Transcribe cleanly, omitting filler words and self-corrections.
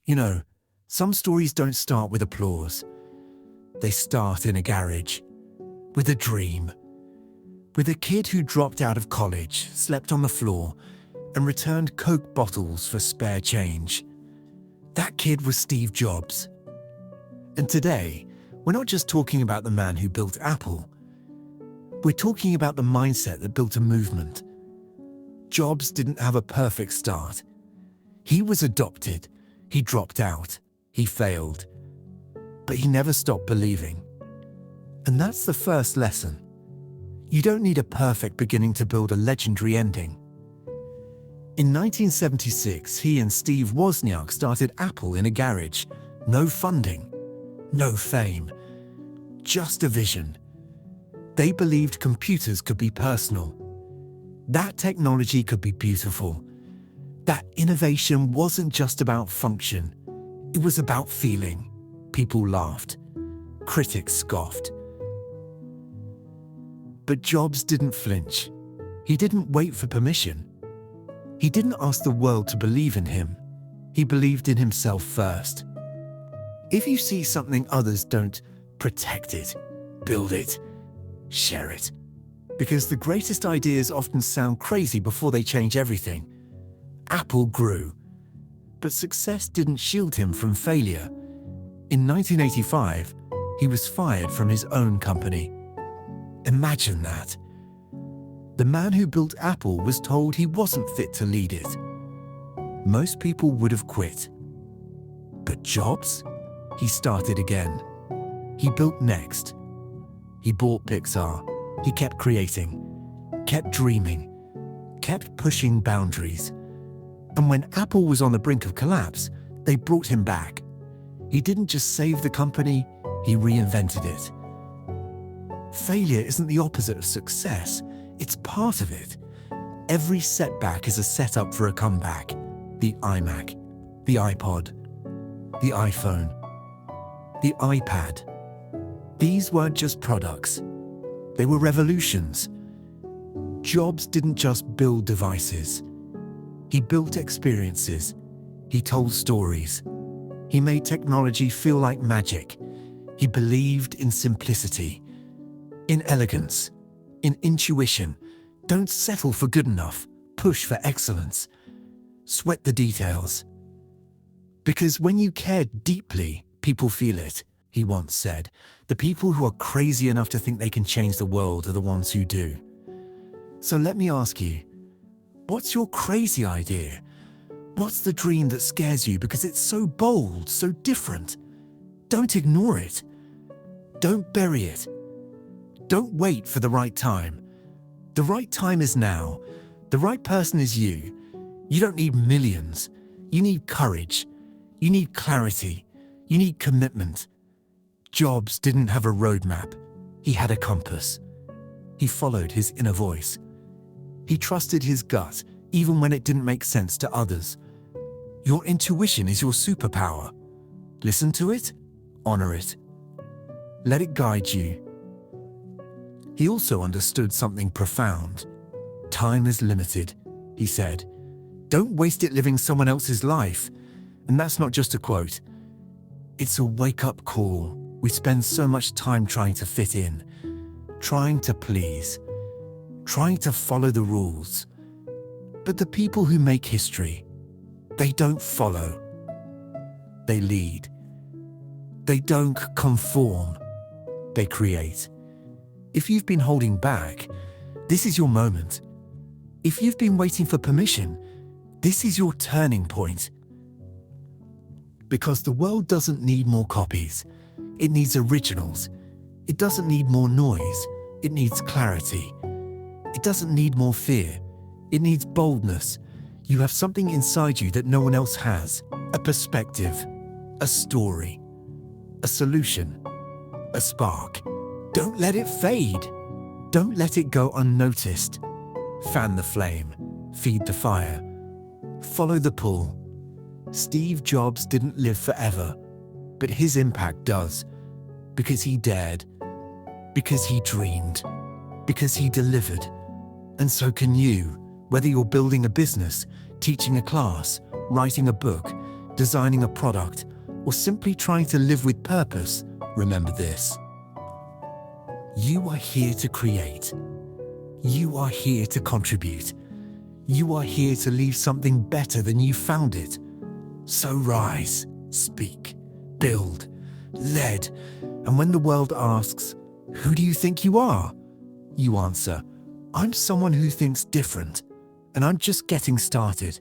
You know, some stories don't start with applause. They start in a garage, with a dream, with a kid who dropped out of college, slept on the floor, and returned Coke bottles for spare change. That kid was Steve Jobs. And today, we're not just talking about the man who built Apple. We're talking about the mindset that built a movement. Jobs didn't have a perfect start. He was adopted, he dropped out, he failed. But he never stopped believing. And that's the first lesson. You don't need a perfect beginning to build a legendary ending. In 1976, he and Steve Wozniak started Apple in a garage. No funding, no fame, just a vision. They believed computers could be personal. That technology could be beautiful. That innovation wasn't just about function. It was about feeling. People laughed. Critics scoffed. But Jobs didn't flinch. He didn't wait for permission. He didn't ask the world to believe in him. He believed in himself first. If you see something others don't, protect it, build it, share it. Because the greatest ideas often sound crazy before they change everything. Apple grew. But success didn't shield him from failure. In 1985, he was fired from his own company. Imagine that. The man who built Apple was told he wasn't fit to lead it. Most people would have quit. But Jobs? He started again. He built next. He bought Pixar. He kept creating, kept dreaming, kept pushing boundaries. And when Apple was on the brink of collapse, they brought him back. He didn't just save the company, he reinvented it. Failure isn't the opposite of success, it's part of it. Every setback is a setup for a comeback. The iMac, the iPod, the iPhone, the iPad. These weren't just products, they were revolutions. Jobs didn't just build devices. He built experiences. He told stories. He made technology feel like magic. He believed in simplicity, in elegance, in intuition. Don't settle for good enough. Push for excellence. Sweat the details. Because when you care deeply, people feel it, he once said. The people who are crazy enough to think they can change the world are the ones who do. So let me ask you, what's your crazy idea? What's the dream that scares you because it's so bold, so different? Don't ignore it. Don't bury it. Don't wait for the right time. The right time is now. The right person is you. You don't need millions. You need courage. You need clarity. You need commitment. Jobs didn't have a roadmap. He had a compass. He followed his inner voice. He trusted his gut, even when it didn't make sense to others. Your intuition is your superpower. Listen to it, honor it. Let it guide you. He also understood something profound. Time is limited, he said. Don't waste it living someone else's life. And that's not just a quote. It's a wake-up call. We spend so much time trying to fit in, trying to please, trying to follow the rules. But the people who make history, they don't follow. They lead. They don't conform. They create. If you've been holding back, this is your moment. If you've been waiting for permission, this is your turning point. Because the world doesn't need more copies. It needs originals. It doesn't need more noise. It needs clarity. It doesn't need more fear. It needs boldness. You have something inside you that no one else has. A perspective, a story, a solution, a spark. Don't let it fade. Don't let it go unnoticed. Fan the flame. Feed the fire. Follow the pull. Steve Jobs didn't live forever, but his impact does. Because he dared. Because he dreamed. Because he delivered. And so can you, whether you're building a business, teaching a class, writing a book, designing a product, or simply trying to live with purpose, remember this. You are here to create. You are here to contribute. You are here to leave something better than you found it. So rise, speak, build, lead, and when the world asks, "Who do you think you are?" you answer, "I'm someone who thinks different, and I'm just getting started."